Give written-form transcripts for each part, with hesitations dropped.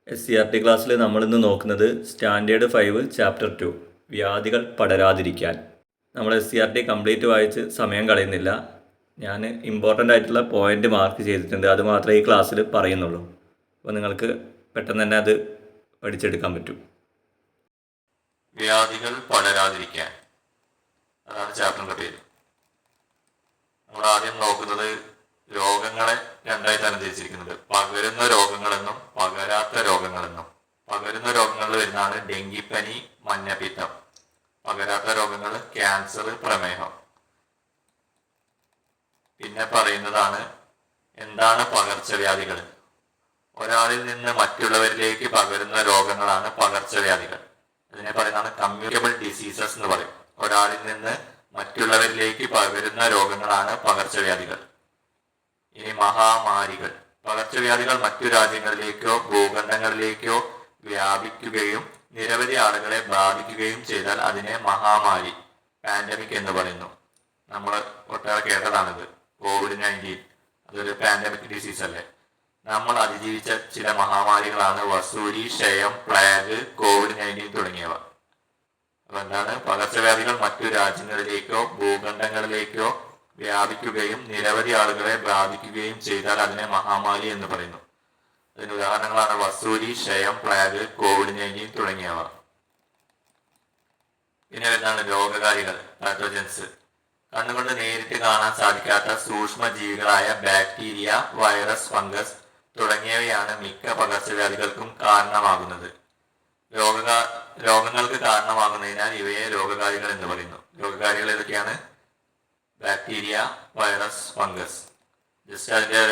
SCRT ക്ലാസ്സിൽ നമ്മളിന്ന് നോക്കുന്നത് സ്റ്റാൻഡേർഡ് 5 ചാപ്റ്റർ 2 വ്യാധികൾ പടരാതിരിക്കാൻ. നമ്മൾ SCRT കംപ്ലീറ്റ് വായിച്ച് സമയം കളയുന്നില്ല. ഞാൻ ഇമ്പോർട്ടൻ്റ് ആയിട്ടുള്ള പോയിൻ്റ് മാർക്ക് ചെയ്തിട്ടുണ്ട്, അത് മാത്രമേ ഈ ക്ലാസ്സിൽ പറയുന്നുള്ളൂ. അപ്പോൾ നിങ്ങൾക്ക് പെട്ടെന്ന് തന്നെ അത് പഠിച്ചെടുക്കാൻ പറ്റും. വ്യാധികൾ പടരാതിരിക്കാൻ, അതാണ് ചാപ്റ്ററിൻ്റെ പേര്. നമ്മൾ ആദ്യം നോക്കുന്നത് രോഗങ്ങളെ രണ്ടായി തരംതിരിച്ചിരിക്കുന്നത്. പകരുന്ന രോഗങ്ങളെന്നും പകരാത്ത രോഗങ്ങളെന്നും. പകരുന്ന രോഗങ്ങളിൽ വരുന്നതാണ് ഡെങ്കിപ്പനി, മഞ്ഞപ്പിത്തം. പകരാത്ത രോഗങ്ങൾ ക്യാൻസർ, പ്രമേഹം. പിന്നെ പറയുന്നതാണ് എന്താണ് പകർച്ചവ്യാധികൾ. ഒരാളിൽ നിന്ന് മറ്റുള്ളവരിലേക്ക് പകരുന്ന രോഗങ്ങളാണ് പകർച്ചവ്യാധികൾ. ഇതിനെ പറയുന്നതാണ് കമ്മ്യൂണിക്കബിൾ ഡിസീസസ് എന്ന് പറയും. ഒരാളിൽ നിന്ന് മറ്റുള്ളവരിലേക്ക് പകരുന്ന രോഗങ്ങളാണ് പകർച്ചവ്യാധികൾ. ഇനി മഹാമാരികൾ. പകർച്ചവ്യാധികൾ മറ്റു രാജ്യങ്ങളിലേക്കോ ഭൂഖണ്ഡങ്ങളിലേക്കോ വ്യാപിക്കുകയും നിരവധി ആളുകളെ ബാധിക്കുകയും ചെയ്താൽ അതിനെ മഹാമാരി, പാൻഡമിക് എന്ന് പറയുന്നു. നമ്മൾ ഒട്ടേറെ കേട്ടതാണിത്. COVID-19 അതൊരു പാൻഡമിക് ഡിസീസ് അല്ലേ. നമ്മൾ അതിജീവിച്ച ചില മഹാമാരികളാണ് വസൂരി, ക്ഷയം, പ്ലേഗ്, COVID-19 തുടങ്ങിയവ. അപ്പൊ എന്താണ് പകർച്ചവ്യാധികൾ മറ്റു രാജ്യങ്ങളിലേക്കോ ഭൂഖണ്ഡങ്ങളിലേക്കോ വ്യാപിക്കുകയും നിരവധി ആളുകളെ ബാധിക്കുകയും ചെയ്താൽ അതിനെ മഹാമാരി എന്ന് പറയുന്നു. അതിന് ഉദാഹരണങ്ങളാണ് വസൂരി, ക്ഷയം, പ്ലേഗ്, COVID-19 തുടങ്ങിയവ. പിന്നെ വരുന്നതാണ് രോഗകാരികൾ, പാത്തോജൻസ്. കണ്ണുകൊണ്ട് നേരിട്ട് കാണാൻ സാധിക്കാത്ത സൂക്ഷ്മ ജീവികളായ ബാക്ടീരിയ, വൈറസ്, ഫംഗസ് തുടങ്ങിയവയാണ് മിക്ക പകർച്ചവ്യാധികൾക്കും കാരണമാകുന്നത്. രോഗങ്ങൾക്ക് കാരണമാകുന്നതിനാൽ ഇവയെ രോഗകാരികൾ എന്ന് പറയുന്നു. രോഗകാരികൾ ഏതൊക്കെയാണ്? Bacteria, virus, fungus. ജസ്റ്റ് അതിൻ്റെ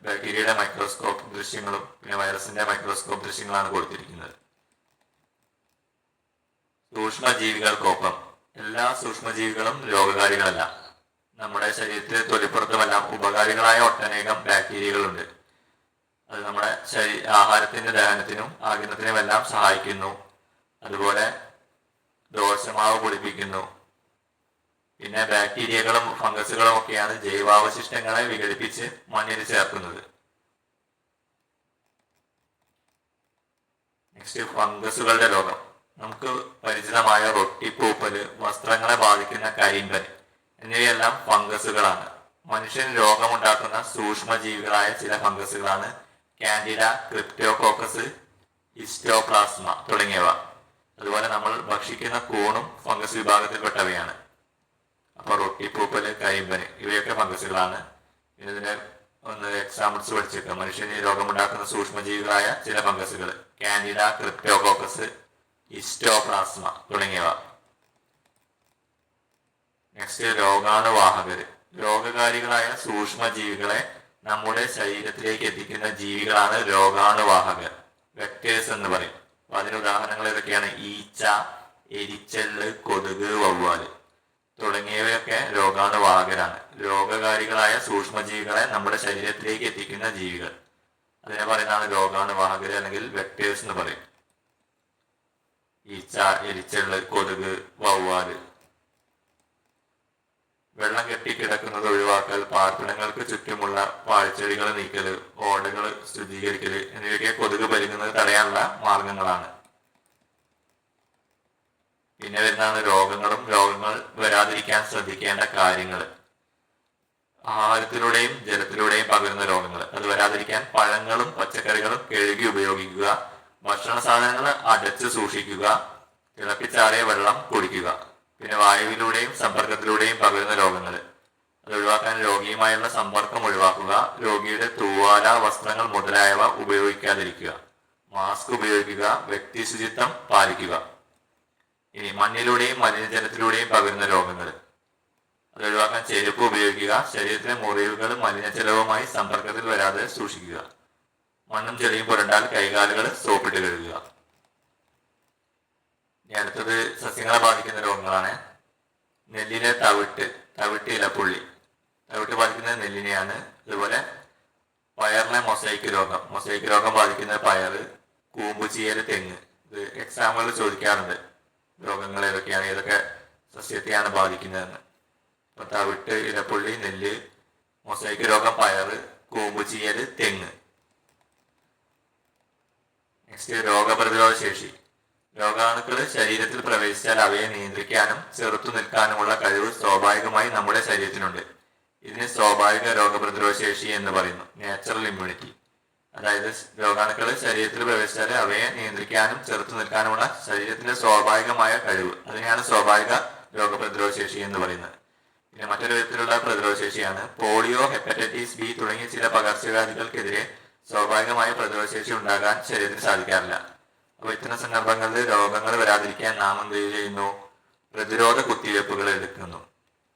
ബാക്ടീരിയയുടെ മൈക്രോസ്കോപ്പ് ദൃശ്യങ്ങളും പിന്നെ വൈറസിന്റെ മൈക്രോസ്കോപ്പ് ദൃശ്യങ്ങളാണ് കൊടുത്തിരിക്കുന്നത്. സൂക്ഷ്മജീവികൾക്കൊപ്പം എല്ലാ സൂക്ഷ്മജീവികളും രോഗകാരികളല്ല. നമ്മുടെ ശരീരത്തിലെ തൊലിപ്പുറത്തുമെല്ലാം ഉപകാരികളായ ഒട്ടനേകം ബാക്ടീരിയകളുണ്ട്. അത് നമ്മുടെ ആഹാരത്തിന്റെ ദഹനത്തിനും ആഗിരണത്തിനും എല്ലാം സഹായിക്കുന്നു. അതുപോലെ ദോഷമാവ് പൊടിപ്പിക്കുന്നു. പിന്നെ ബാക്ടീരിയകളും ഫംഗസുകളും ഒക്കെയാണ് ജൈവാവശിഷ്ടങ്ങളെ വിഘടിപ്പിച്ച് മണ്ണിൽ ചേർക്കുന്നത്. നെക്സ്റ്റ്, ഫംഗസുകളുടെ രോഗം. നമുക്ക് പരിചിതമായ റൊട്ടിപ്പൂപ്പല്, വസ്ത്രങ്ങളെ ബാധിക്കുന്ന കരിമ്പൻ എന്നിവയെല്ലാം ഫംഗസുകളാണ്. മനുഷ്യന് രോഗമുണ്ടാക്കുന്ന സൂക്ഷ്മജീവികളായ ചില ഫംഗസുകളാണ് കാൻഡിഡ, ക്രിപ്റ്റോകോക്കസ്, ഹിസ്റ്റോപ്ലാസ്മ തുടങ്ങിയവ. അതുപോലെ നമ്മൾ ഭക്ഷിക്കുന്ന കൂണും ഫംഗസ് വിഭാഗത്തിൽപ്പെട്ടവയാണ്. അപ്പൊ റൊട്ടിപ്പൂപ്പല്, കരിമ്പന് ഇവയൊക്കെ ഫംഗസുകളാണ്. ഇതിന്റെ ഒന്ന് എക്സാമ്പിൾസ് പഠിച്ചേക്കുക. മനുഷ്യന് രോഗമുണ്ടാക്കുന്ന സൂക്ഷ്മജീവികളായ ചില ഫംഗസുകൾ കാൻഡിഡ, ക്രിപ്റ്റോകോക്കസ്, ഹിസ്റ്റോപ്ലാസ്മ തുടങ്ങിയവ. നെക്സ്റ്റ്, രോഗാണുവാഹകര്. രോഗകാരികളായ സൂക്ഷ്മജീവികളെ നമ്മുടെ ശരീരത്തിലേക്ക് എത്തിക്കുന്ന ജീവികളാണ് രോഗാണുവാഹകർ, വെക്ടേഴ്സ് എന്ന് പറയും. അപ്പൊ അതിന് ഉദാഹരണങ്ങൾ ഏതൊക്കെയാണ്? ഈച്ച, എരിച്ചെള്ള്, കൊതുക്, വവ്വാല് തുടങ്ങിയവയൊക്കെ രോഗാണുവാഹകരാണ്. രോഗകാരികളായ സൂക്ഷ്മജീവികളെ നമ്മുടെ ശരീരത്തിലേക്ക് എത്തിക്കുന്ന ജീവികൾ, അതിനെ പറയുന്നതാണ് രോഗാണുവാഹകര് അല്ലെങ്കിൽ വെക്ടേഴ്സ് എന്ന് പറയും. ഈച്ച, എരിച്ചെള്ള്, കൊതുക്, വവ്വാല്. വെള്ളം കെട്ടിക്കിടക്കുന്നത് ഒഴിവാക്കൽ, പാർപ്പിടങ്ങൾക്ക് ചുറ്റുമുള്ള പാഴ്ചെടികൾ നീക്കല്, ഓടകൾ ശുചീകരിക്കല് എന്നിവയൊക്കെ കൊതുക് പെരുകുന്നത് തടയാനുള്ള മാർഗങ്ങളാണ്. പിന്നെ വരുന്നതാണ് രോഗങ്ങളും രോഗങ്ങൾ വരാതിരിക്കാൻ ശ്രദ്ധിക്കേണ്ട കാര്യങ്ങൾ. ആഹാരത്തിലൂടെയും ജലത്തിലൂടെയും പകരുന്ന രോഗങ്ങൾ, അത് വരാതിരിക്കാൻ പഴങ്ങളും പച്ചക്കറികളും കഴുകി ഉപയോഗിക്കുക, ഭക്ഷണ സാധനങ്ങൾ അടച്ച് സൂക്ഷിക്കുക, തിളപ്പിച്ചാറിയ വെള്ളം കുടിക്കുക. പിന്നെ വായുവിലൂടെയും സമ്പർക്കത്തിലൂടെയും പകരുന്ന രോഗങ്ങൾ, അത് ഒഴിവാക്കാൻ രോഗിയുമായുള്ള സമ്പർക്കം ഒഴിവാക്കുക, രോഗിയുടെ തൂവാല, വസ്ത്രങ്ങൾ മുതലായവ ഉപയോഗിക്കാതിരിക്കുക, മാസ്ക് ഉപയോഗിക്കുക, വ്യക്തി ശുചിത്വം പാലിക്കുക. ഇനി മണ്ണിലൂടെയും മലിനജലത്തിലൂടെയും പകരുന്ന രോഗങ്ങൾ, അത് ഒഴിവാക്കാൻ ചെരുപ്പ് ഉപയോഗിക്കുക, ശരീരത്തിലെ മുറിവുകൾ മലിനജലവുമായി സമ്പർക്കത്തിൽ വരാതെ സൂക്ഷിക്കുക, മണ്ണും ചെളിയും പുരണ്ടാൽ കൈകാലുകൾ സോപ്പിട്ട് കഴുകുക. ഇനി അടുത്തത് സസ്യങ്ങളെ ബാധിക്കുന്ന രോഗങ്ങളാണ്. നെല്ലിലെ തവിട്ട് ഇലപ്പുള്ളി. തവിട്ട് ബാധിക്കുന്നത് നെല്ലിനെയാണ്. അതുപോലെ പയറിലെ മൊസൈക്ക് രോഗം ബാധിക്കുന്നത് പയറ്, കൂമ്പുചീയല്, തെങ്ങ്. ഇത് എക്സാമ്പിൾ ചോദിക്കാറുണ്ട്. രോഗങ്ങൾ ഏതൊക്കെയാണ്, ഏതൊക്കെ സസ്യത്തെയാണ് ബാധിക്കുന്നതെന്ന്. അപ്പൊ തവിട്ട്, ഇലപ്പുള്ളി, നെല്ല്, മൊസൈക്ക് രോഗം പയറ്, കൂമ്പുചീയല്, തെങ്ങ്. നെക്സ്റ്റ് രോഗപ്രതിരോധ ശേഷി. രോഗാണുക്കൾ ശരീരത്തിൽ പ്രവേശിച്ചാൽ അവയെ നിയന്ത്രിക്കാനും ചെറുത്തു നിൽക്കാനുമുള്ള കഴിവ് സ്വാഭാവികമായി നമ്മുടെ ശരീരത്തിനുണ്ട്. ഇതിന് സ്വാഭാവിക രോഗപ്രതിരോധ ശേഷി എന്ന് പറയുന്നു, നാച്ചുറൽ ഇമ്മ്യൂണിറ്റി. അതായത് രോഗാണുക്കൾ ശരീരത്തിൽ പ്രവേശിച്ചാൽ അവയെ നിയന്ത്രിക്കാനും ചെറുത്തു നിൽക്കാനുമുള്ള ശരീരത്തിലെ സ്വാഭാവികമായ കഴിവ്, അതിനെയാണ് സ്വാഭാവിക രോഗപ്രതിരോധ ശേഷി എന്ന് പറയുന്നത്. പിന്നെ മറ്റൊരു വിധത്തിലുള്ള പ്രതിരോധ ശേഷിയാണ് പോളിയോ, ഹെപ്പറ്റൈറ്റിസ് ബി തുടങ്ങിയ ചില പകർച്ചവ്യാധികൾക്കെതിരെ സ്വാഭാവികമായ പ്രതിരോധ ശേഷി ഉണ്ടാകാൻ ശരീരത്തിന് സാധിക്കാറില്ല. അപ്പോൾ ഇത്തരം സന്ദർഭങ്ങളിൽ രോഗങ്ങൾ വരാതിരിക്കാൻ നാം എന്ത് ചെയ്യുന്നു? പ്രതിരോധ കുത്തിവയ്പ്പുകൾ എടുക്കുന്നു.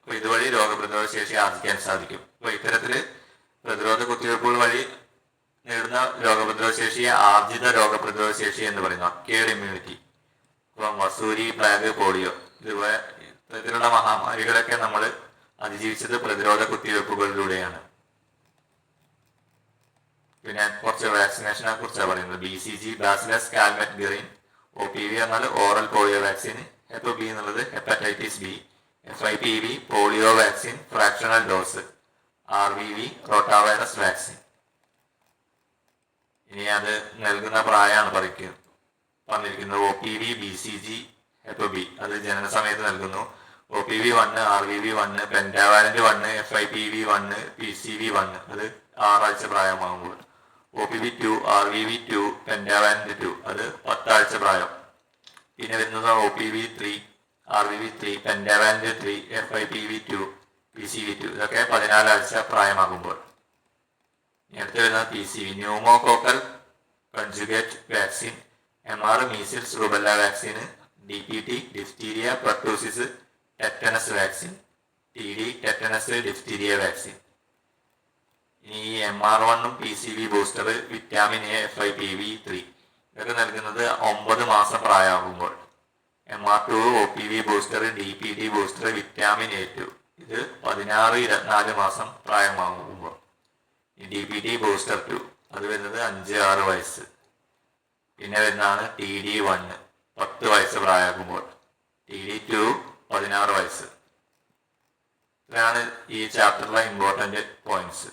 അപ്പോൾ ഇതുവഴി രോഗപ്രതിരോധ ശേഷി ആർജിക്കാൻ സാധിക്കും. അപ്പോൾ ഇത്തരത്തിൽ പ്രതിരോധ കുത്തിവയ്പ്പുകൾ വഴി നേടുന്ന രോഗപ്രതിരോധ ശേഷിയെ ആർജിത രോഗപ്രതിരോധ ശേഷി എന്ന് പറയുന്നു, അക്വയർഡ് ഇമ്മ്യൂണിറ്റി. ഇപ്പം വസൂരി, പ്ലേഗ്, പോളിയോ ഇത്തരത്തിലുള്ള മഹാമാരികളൊക്കെ നമ്മൾ അതിജീവിച്ചത് പ്രതിരോധ കുത്തിവയ്പ്പുകളിലൂടെയാണ്. പിന്നെ കുറച്ച് വാക്സിനേഷനെ കുറിച്ചാണ് പറയുന്നത്. BCG, bacillus Calmette Guerin. OPV എന്നാൽ ഓറൽ പോളിയോ വാക്സിൻ. HEPB എന്നുള്ളത് hepatitis B. FIPV polio vaccine fractional dose. RVV rotavirus vaccine. ഇനി അത് നൽകുന്ന പ്രായമാണ് പറഞ്ഞിരിക്കുന്നത്. OPV, BCG, HEPB അത് ജനന സമയത്ത് നൽകുന്നു. OPV 1, RVV 1, pentavalent 1, FIPV 1, PCV 1 അത് 6 ആഴ്ച പ്രായമാകുമ്പോൾ. OPV 2, RVV 2, പെൻറ്റാവാലന്റ് 2 അത് 10 ആഴ്ച പ്രായം. പിന്നെ വരുന്നത് OPV 3, RVV 3, pentavalent 3, FIPV 2, PCV 2 ഇതൊക്കെ 14 ആഴ്ച പ്രായമാകുമ്പോൾ. അടുത്ത് വരുന്നത് PCV, pneumococcal കൺജുഗേറ്റ് vaccine. MR measles rubella vaccine. DPT diphtheria pertussis tetanus vaccine. TD tetanus diphtheria vaccine. ഈ MR1 PCV booster, vitamin A, FIPV 3 ഇതൊക്കെ നൽകുന്നത് 9 മാസം പ്രായമാകുമ്പോൾ. MR2 OPV booster, DPT booster, vitamin A2 ഇത് 16-24 മാസം പ്രായമാകുമ്പോൾ. DPT ബൂസ്റ്റർ 2 അത് വരുന്നത് 5-6 വയസ്സ്. പിന്നെ വരുന്നതാണ് TD1 10 വയസ്സ് പ്രായമാകുമ്പോൾ. TD2 16 വയസ്സ്. ഇതാണ് ഈ ചാപ്റ്ററിലെ ഇമ്പോർട്ടൻ്റ് പോയിന്റ്സ്.